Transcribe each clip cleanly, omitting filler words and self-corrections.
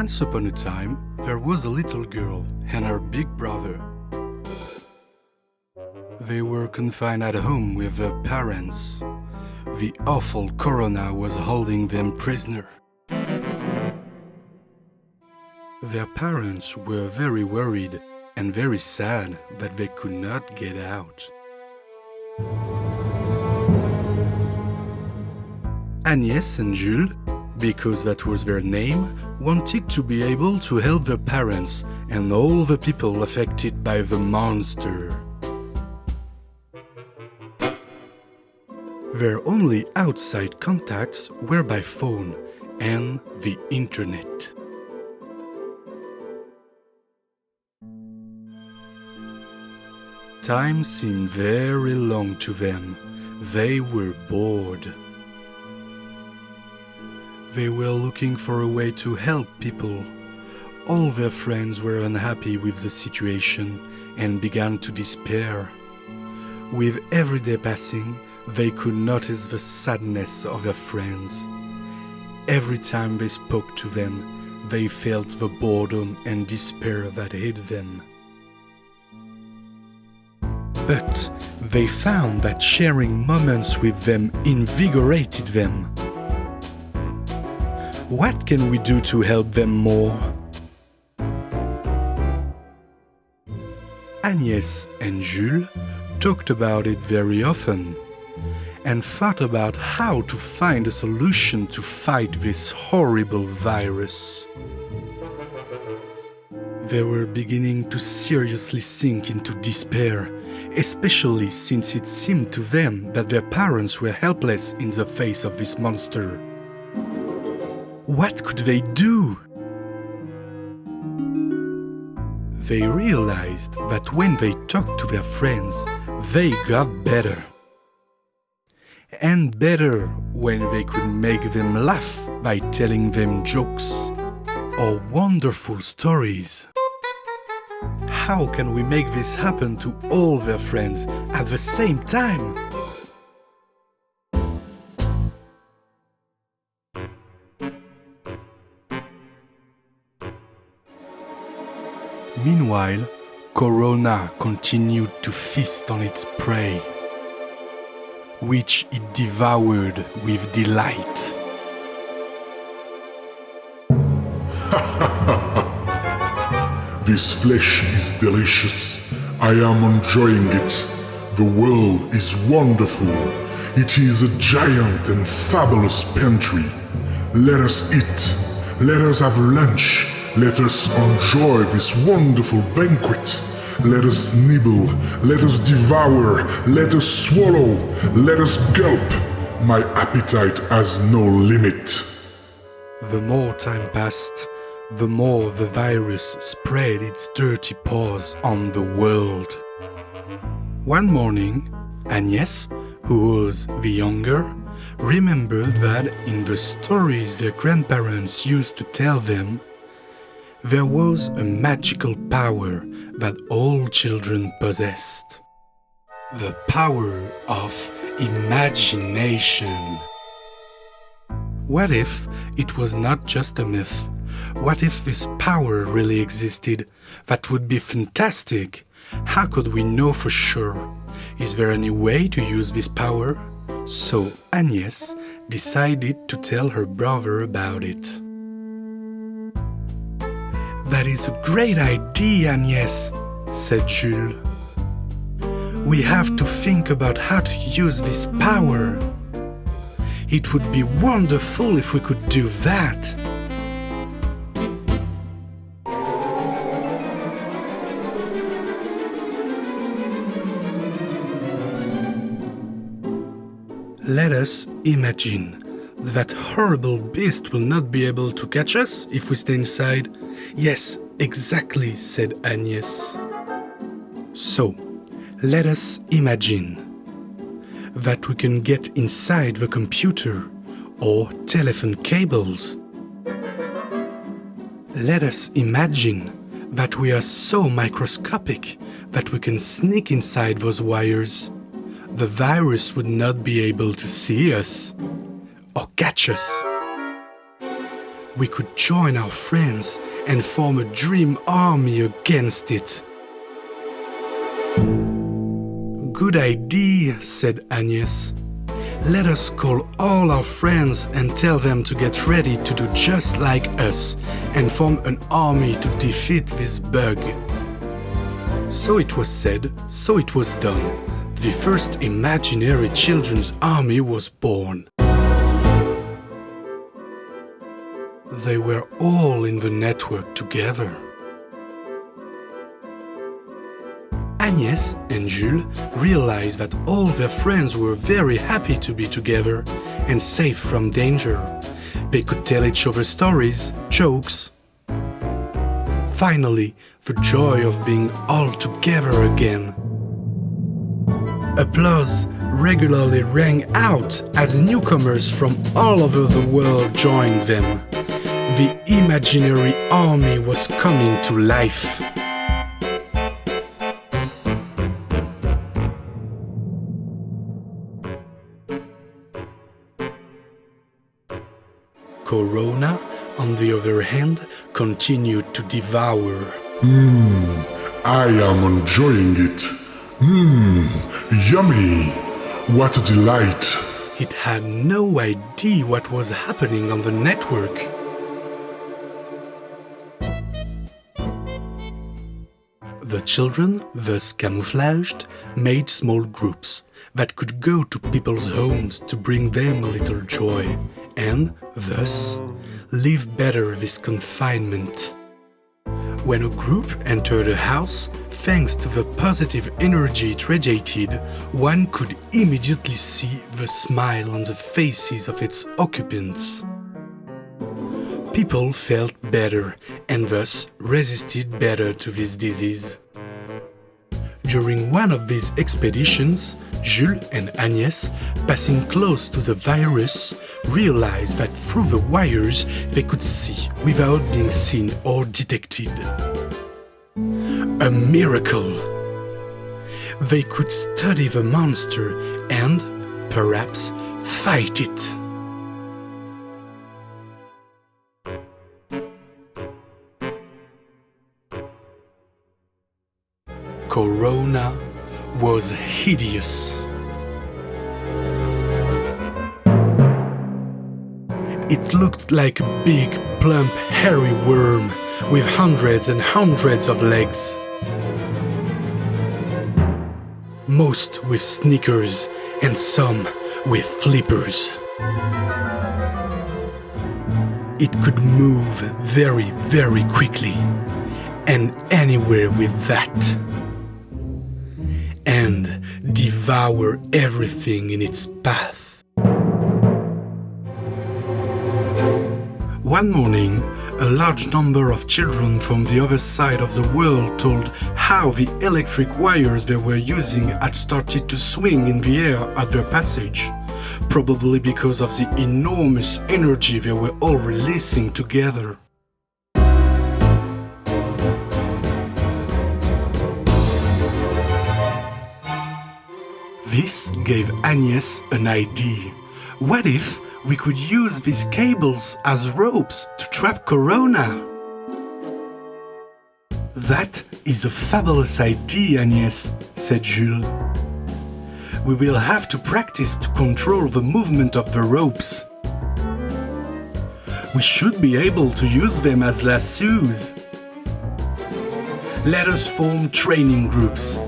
Once upon a time, there was a little girl and her big brother. They were confined at home with their parents. The awful corona was holding them prisoner. Their parents were very worried and very sad that they could not get out. Agnès and Jules, because that was their name, wanted to be able to help their parents and all the people affected by the monster. Their only outside contacts were by phone and the internet. Time seemed very long to them. They were bored. They were looking for a way to help people. All their friends were unhappy with the situation and began to despair. With every day passing, they could notice the sadness of their friends. Every time they spoke to them, they felt the boredom and despair that hit them. But they found that sharing moments with them invigorated them. What can we do to help them more? Agnès and Jules talked about it very often and thought about how to find a solution to fight this horrible virus. They were beginning to seriously sink into despair, especially since it seemed to them that their parents were helpless in the face of this monster. What could they do? They realized that when they talked to their friends, they got better. And better when they could make them laugh by telling them jokes or wonderful stories. How can we make this happen to all their friends at the same time? Meanwhile, Corona continued to feast on its prey, which it devoured with delight. This flesh is delicious. I am enjoying it. The world is wonderful. It is a giant and fabulous pantry. Let us eat. Let us have lunch. Let us enjoy this wonderful banquet. Let us nibble. Let us devour. Let us swallow. Let us gulp. My appetite has no limit. The more time passed, the more the virus spread its dirty paws on the world. One morning, Agnès, who was the younger, remembered that in the stories their grandparents used to tell them, there was a magical power that all children possessed. The power of imagination. What if it was not just a myth? What if this power really existed? That would be fantastic. How could we know for sure? Is there any way to use this power? So Agnès decided to tell her brother about it. That is a great idea, Agnès, said Jules. We have to think about how to use this power. It would be wonderful if we could do that. Let us imagine that horrible beast will not be able to catch us if we stay inside. Yes, exactly, said Agnès. So, let us imagine that we can get inside the computer or telephone cables. Let us imagine that we are so microscopic that we can sneak inside those wires. The virus would not be able to see us or catch us. we could join our friends and form a dream army against it. Good idea, said Agnès. Let us call all our friends and tell them to get ready to do just like us and form an army to defeat this bug. So it was said, so it was done. The first imaginary children's army was born. They were all in the network together. Agnès and Jules realized that all their friends were very happy to be together and safe from danger. They could tell each other stories, jokes. Finally, the joy of being all together again. Applause regularly rang out as newcomers from all over the world joined them. The imaginary army was coming to life. Corona, on the other hand, continued to devour. I am enjoying it. Yummy! What a delight! It had no idea what was happening on the network. The children, thus camouflaged, made small groups that could go to people's homes to bring them a little joy and, thus, live better this confinement. When a group entered a house, thanks to the positive energy it radiated, one could immediately see the smile on the faces of its occupants. People felt better and thus resisted better to this disease. During one of these expeditions, Jules and Agnès, passing close to the virus, realized that through the wires they could see without being seen or detected. A miracle! They could study the monster and, perhaps, fight it. Corona was hideous. It looked like a big, plump, hairy worm with hundreds and hundreds of legs. Most with sneakers and some with flippers. It could move very, very quickly, and anywhere with that. And devour everything in its path. One morning, a large number of children from the other side of the world told how the electric wires they were using had started to swing in the air at their passage, probably because of the enormous energy they were all releasing together. This gave Agnès an idea. What if we could use these cables as ropes to trap Corona? That is a fabulous idea, Agnès, said Jules. We will have to practice to control the movement of the ropes. We should be able to use them as lassos. Let us form training groups.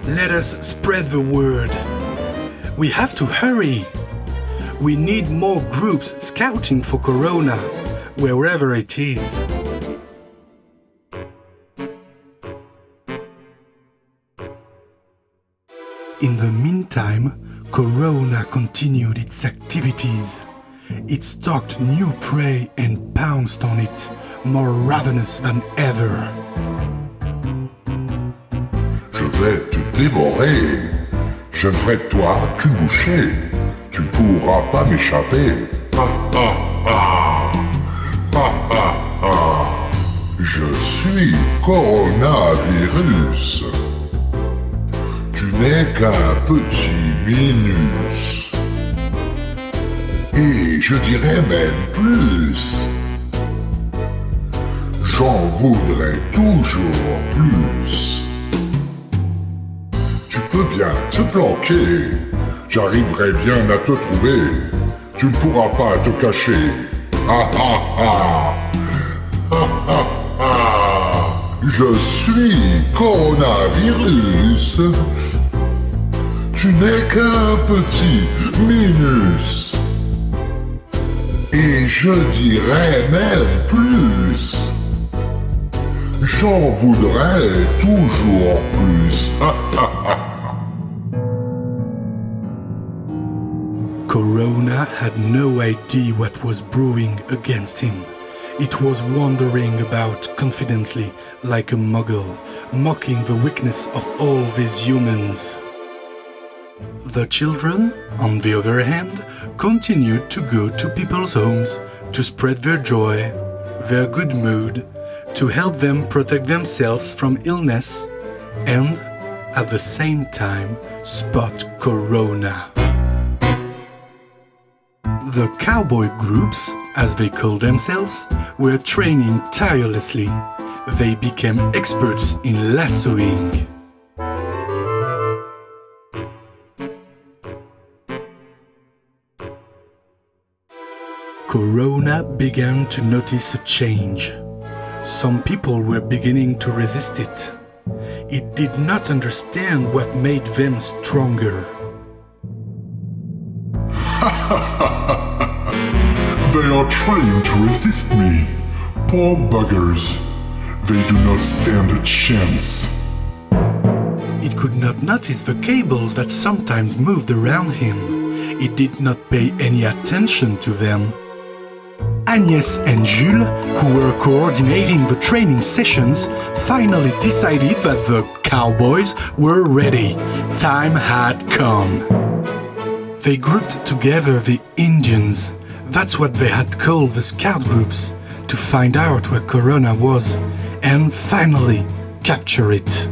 Let us spread the word. We have to hurry. We need more groups scouting for Corona, wherever it is. In the meantime, Corona continued its activities. It stalked new prey and pounced on it, more ravenous than ever. Je vais te dévorer. Je ferai de toi qu'une bouchée. Tu pourras pas m'échapper. Je suis coronavirus. Tu n'es qu'un petit minus. Et je dirais même plus. J'en voudrais toujours plus. Tu peux bien te planquer, j'arriverai bien à te trouver. Tu ne pourras pas te cacher. Ah ah ah. Ah ah ah. Je suis coronavirus. Tu n'es qu'un petit minus. Et je dirais même plus. J'en voudrais toujours plus. Corona had no idea what was brewing against him. It was wandering about confidently like a muggle, mocking the weakness of all these humans. The children, on the other hand, continued to go to people's homes to spread their joy, their good mood, to help them protect themselves from illness, and, at the same time, spot Corona. The cowboy groups, as they called themselves, were training tirelessly. They became experts in lassoing. Corona began to notice a change. Some people were beginning to resist it. It did not understand what made them stronger. They are trying to resist me. Poor buggers. They do not stand a chance. It could not notice the cables that sometimes moved around him. It did not pay any attention to them. Agnès and Jules, who were coordinating the training sessions, finally decided that the cowboys were ready. Time had come. They grouped together the Indians, that's what they had called the scout groups, to find out where Corona was and finally capture it.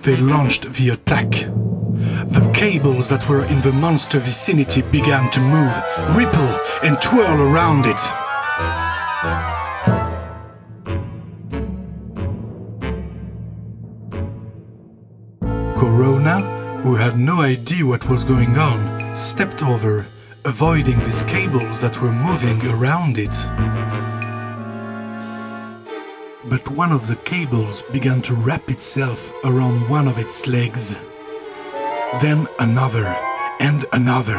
They launched the attack. The cables that were in the monster vicinity began to move, ripple and twirl around it. Corona, who had no idea what was going on, stepped over, avoiding these cables that were moving around it. But one of the cables began to wrap itself around one of its legs. Then another, and another.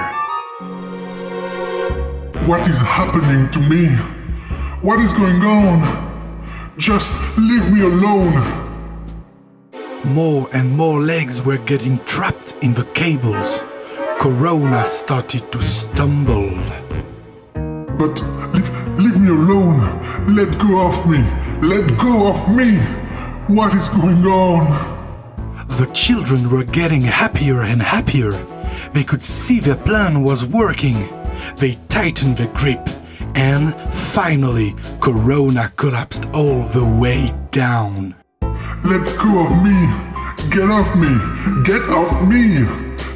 What is happening to me? What is going on? Just leave me alone. More and more legs were getting trapped in the cables. Corona started to stumble. But leave me alone. Let go of me. Let go of me. What is going on? The children were getting happier and happier. They could see their plan was working. They tightened their grip, and finally, Corona collapsed all the way down. Let go of me. Get off me. Get off me.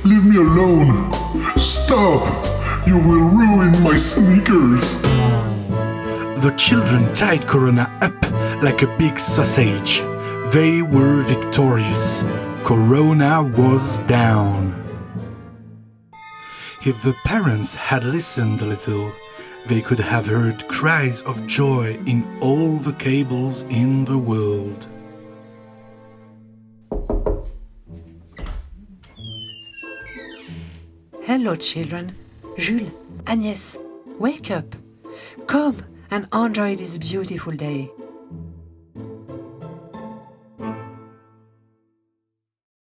Leave me alone. Stop. You will ruin my sneakers. The children tied Corona up like a big sausage. They were victorious. Corona was down. If the parents had listened a little, they could have heard cries of joy in all the cables in the world. Hello, children. Jules, Agnès, wake up. Come and enjoy this beautiful day.